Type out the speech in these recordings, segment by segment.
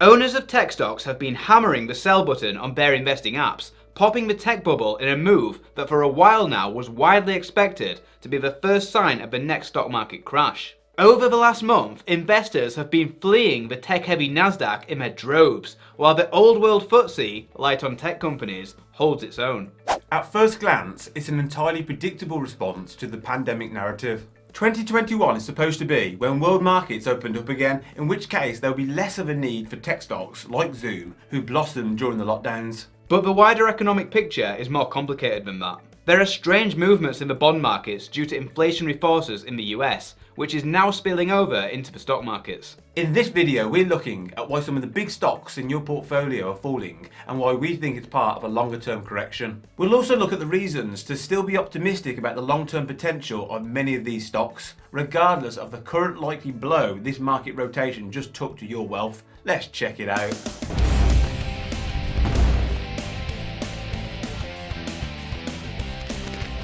Owners of tech stocks have been hammering the sell button on their investing apps, popping the tech bubble in a move that for a while now was widely expected to be the first sign of the next stock market crash. Over the last month, investors have been fleeing the tech-heavy Nasdaq in their droves, while the old world FTSE, light on tech companies, holds its own. At first glance, it's an entirely predictable response to the pandemic narrative. 2021 is supposed to be when world markets opened up again, in which case there will be less of a need for tech stocks like Zoom, who blossomed during the lockdowns. But the wider economic picture is more complicated than that. There are strange movements in the bond markets due to inflationary forces in the US, which is now spilling over into the stock markets. In this video, we're looking at why some of the big stocks in your portfolio are falling and why we think it's part of a longer term correction. We'll also look at the reasons to still be optimistic about the long term potential of many of these stocks, regardless of the current likely blow this market rotation just took to your wealth. Let's check it out.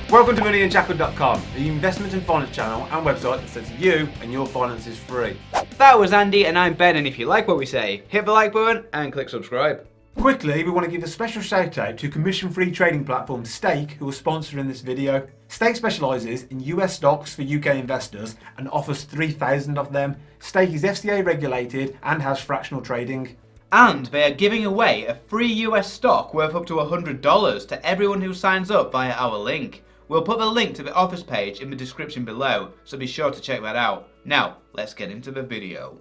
Welcome to Unshackled.com, the investment and finance channel and website that sets you and your finances free. That was Andy and I'm Ben, and if you like what we say, hit the like button and click subscribe. Quickly, we want to give a special shout out to commission-free trading platform Stake, who are sponsoring this video. Stake specialises in US stocks for UK investors and offers 3,000 of them. Stake is FCA regulated and has fractional trading. And they are giving away a free US stock worth up to $100 to everyone who signs up via our link. We'll put the link to the office page in the description below, so be sure to check that out. Now, let's get into the video.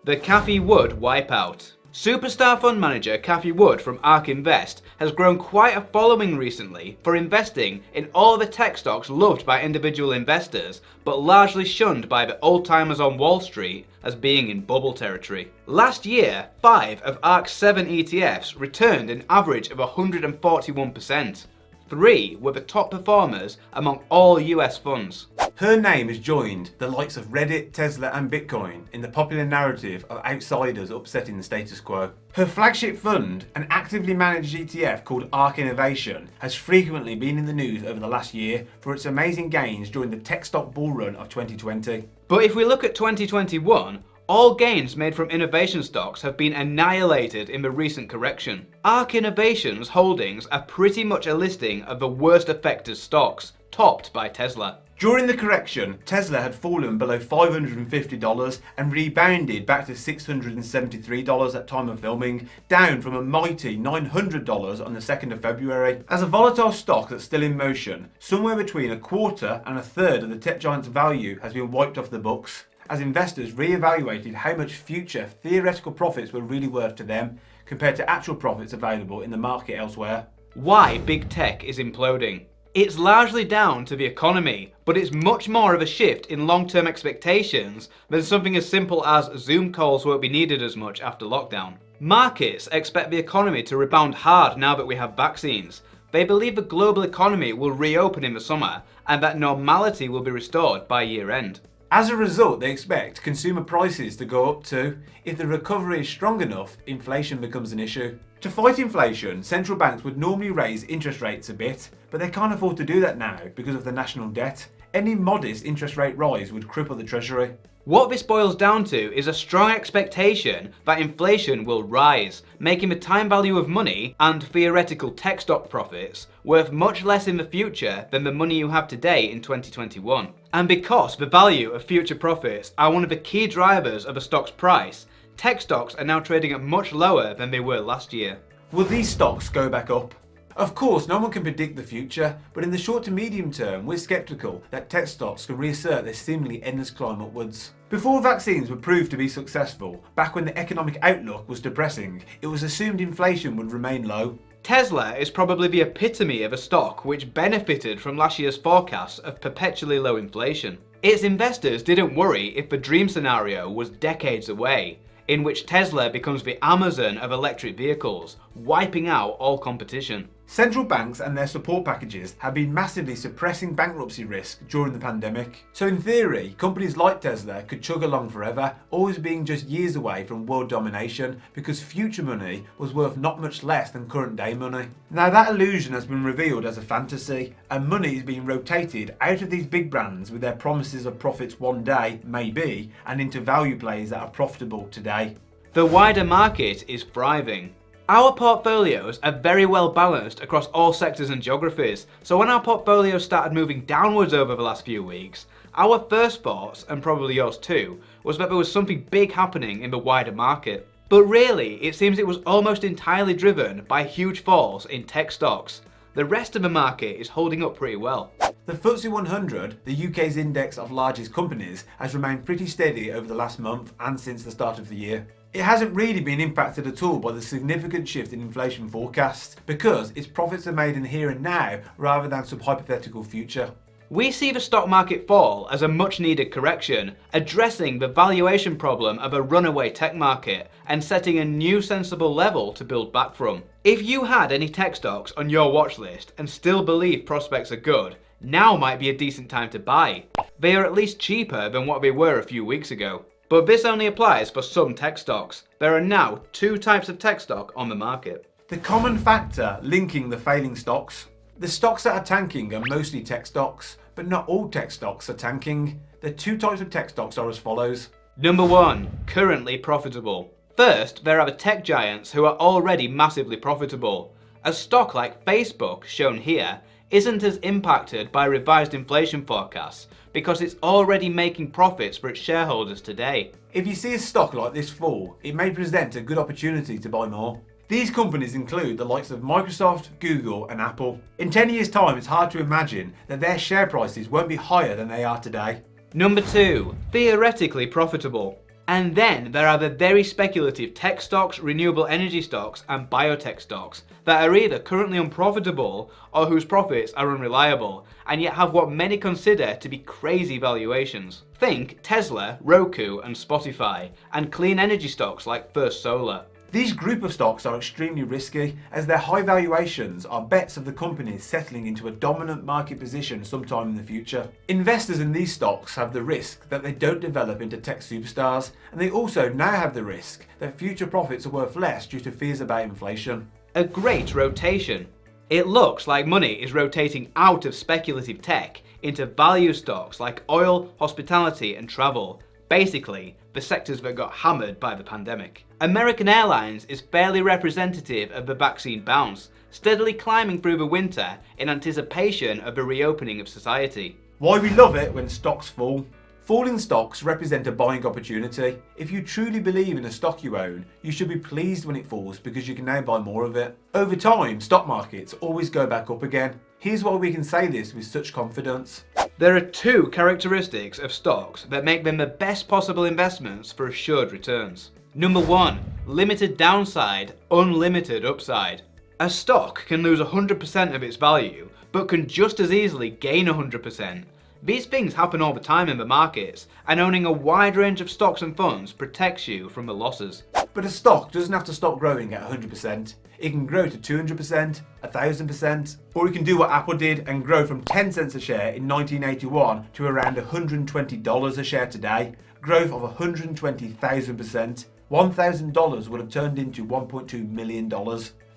The Cathie Wood Wipeout. Superstar fund manager Cathie Wood from Ark Invest has grown quite a following recently for investing in all the tech stocks loved by individual investors, but largely shunned by the old-timers on Wall Street as being in bubble territory. Last year, 5 of Ark's 7 ETFs returned an average of 141%. 3 were the top performers among all US funds. Her name has joined the likes of Reddit, Tesla and Bitcoin in the popular narrative of outsiders upsetting the status quo. Her flagship fund, an actively managed ETF called Ark Innovation, has frequently been in the news over the last year for its amazing gains during the tech stock bull run of 2020. But if we look at 2021, all gains made from innovation stocks have been annihilated in the recent correction. Ark Innovation's holdings are pretty much a listing of the worst affected stocks, topped by Tesla. During the correction, Tesla had fallen below $550 and rebounded back to $673 at time of filming, down from a mighty $900 on the 2nd of February. As a volatile stock that's still in motion, somewhere between a quarter and a third of the tech giant's value has been wiped off the books, as investors re-evaluated how much future theoretical profits were really worth to them compared to actual profits available in the market elsewhere. Why big tech is imploding? It's largely down to the economy, but it's much more of a shift in long-term expectations than something as simple as Zoom calls won't be needed as much after lockdown. Markets expect the economy to rebound hard now that we have vaccines. They believe the global economy will reopen in the summer and that normality will be restored by year end. As a result, they expect consumer prices to go up too. If the recovery is strong enough, inflation becomes an issue. To fight inflation, central banks would normally raise interest rates a bit, but they can't afford to do that now because of the national debt. Any modest interest rate rise would cripple the treasury. What this boils down to is a strong expectation that inflation will rise, making the time value of money and theoretical tech stock profits worth much less in the future than the money you have today in 2021. And because the value of future profits are one of the key drivers of a stock's price, tech stocks are now trading at much lower than they were last year. Will these stocks go back up? Of course, no one can predict the future, but in the short to medium term, we're sceptical that tech stocks can reassert their seemingly endless climb upwards. Before vaccines were proved to be successful, back when the economic outlook was depressing, it was assumed inflation would remain low. Tesla is probably the epitome of a stock which benefited from last year's forecasts of perpetually low inflation. Its investors didn't worry if the dream scenario was decades away, in which Tesla becomes the Amazon of electric vehicles, wiping out all competition. Central banks and their support packages have been massively suppressing bankruptcy risk during the pandemic. So in theory, companies like Tesla could chug along forever, always being just years away from world domination because future money was worth not much less than current day money. Now that illusion has been revealed as a fantasy, and money is being rotated out of these big brands with their promises of profits one day, maybe, and into value plays that are profitable today. The wider market is thriving. Our portfolios are very well balanced across all sectors and geographies, so when our portfolios started moving downwards over the last few weeks, our first thoughts, and probably yours too, was that there was something big happening in the wider market. But really, it seems it was almost entirely driven by huge falls in tech stocks. The rest of the market is holding up pretty well. The FTSE 100, the UK's index of largest companies, has remained pretty steady over the last month and since the start of the year. It hasn't really been impacted at all by the significant shift in inflation forecasts because its profits are made in the here and now rather than some hypothetical future. We see the stock market fall as a much needed correction, addressing the valuation problem of a runaway tech market and setting a new sensible level to build back from. If you had any tech stocks on your watch list and still believe prospects are good, now might be a decent time to buy. They are at least cheaper than what they were a few weeks ago. But this only applies for some tech stocks. There are now two types of tech stock on the market. The common factor linking the failing stocks. The stocks that are tanking are mostly tech stocks, but not all tech stocks are tanking. The two types of tech stocks are as follows. Number 1, currently profitable. First, there are the tech giants who are already massively profitable. A stock like Facebook, shown here, isn't as impacted by revised inflation forecasts because it's already making profits for its shareholders today. If you see a stock like this fall, it may present a good opportunity to buy more. These companies include the likes of Microsoft, Google and Apple. In 10 years' time, it's hard to imagine that their share prices won't be higher than they are today. Number 2, theoretically profitable. And then there are the very speculative tech stocks, renewable energy stocks and biotech stocks that are either currently unprofitable or whose profits are unreliable and yet have what many consider to be crazy valuations. Think Tesla, Roku and Spotify, and clean energy stocks like First Solar. These group of stocks are extremely risky as their high valuations are bets of the companies settling into a dominant market position sometime in the future. Investors in these stocks have the risk that they don't develop into tech superstars, and they also now have the risk that future profits are worth less due to fears about inflation. A great rotation. It looks like money is rotating out of speculative tech into value stocks like oil, hospitality and travel. Basically, the sectors that got hammered by the pandemic. American Airlines is fairly representative of the vaccine bounce, steadily climbing through the winter in anticipation of the reopening of society. Why we love it when stocks fall. Falling stocks represent a buying opportunity. If you truly believe in a stock you own, you should be pleased when it falls because you can now buy more of it. Over time, stock markets always go back up again. Here's why we can say this with such confidence. There are two characteristics of stocks that make them the best possible investments for assured returns. Number 1, limited downside, unlimited upside. A stock can lose 100% of its value, but can just as easily gain 100%. These things happen all the time in the markets, and owning a wide range of stocks and funds protects you from the losses. But a stock doesn't have to stop growing at 100%. It can grow to 200%, 1000%, or it can do what Apple did and grow from 10 cents a share in 1981 to around $120 a share today. Growth of 120,000%. $1,000 would have turned into $1.2 million.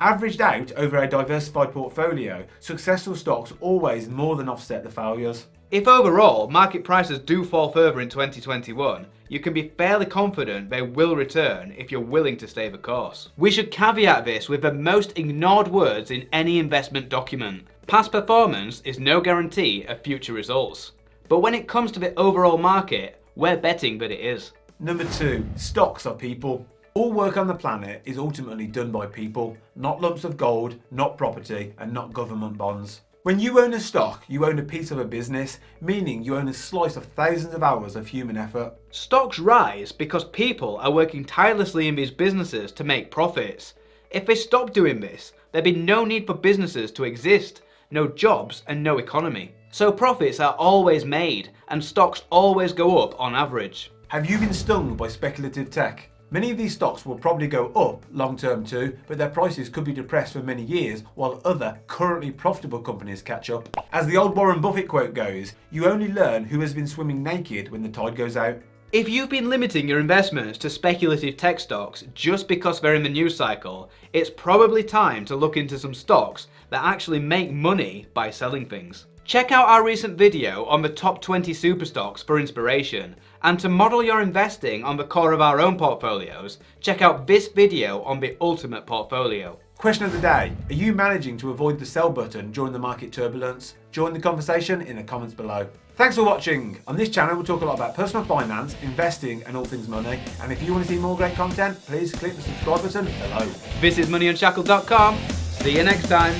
Averaged out over a diversified portfolio, successful stocks always more than offset the failures. If overall market prices do fall further in 2021, you can be fairly confident they will return if you're willing to stay the course. We should caveat this with the most ignored words in any investment document. Past performance is no guarantee of future results. But when it comes to the overall market, we're betting that it is. Number 2, stocks are people. All work on the planet is ultimately done by people, not lumps of gold, not property, and not government bonds. When you own a stock, you own a piece of a business, meaning you own a slice of thousands of hours of human effort. Stocks rise because people are working tirelessly in these businesses to make profits. If they stop doing this, there'd be no need for businesses to exist, no jobs and no economy. So profits are always made and stocks always go up on average. Have you been stung by speculative tech? Many of these stocks will probably go up long term too, but their prices could be depressed for many years while other currently profitable companies catch up. As the old Warren Buffett quote goes, you only learn who has been swimming naked when the tide goes out. If you've been limiting your investments to speculative tech stocks just because they're in the news cycle, it's probably time to look into some stocks that actually make money by selling things. Check out our recent video on the top 20 super stocks for inspiration, and to model your investing on the core of our own portfolios, check out this video on the ultimate portfolio. Question of the day: are you managing to avoid the sell button during the market turbulence? Join the conversation in the comments below. Thanks for watching. On this channel we'll talk a lot about personal finance, investing and all things money. And if you want to see more great content, please click the subscribe button below. This is moneyunshackled.com. See you next time.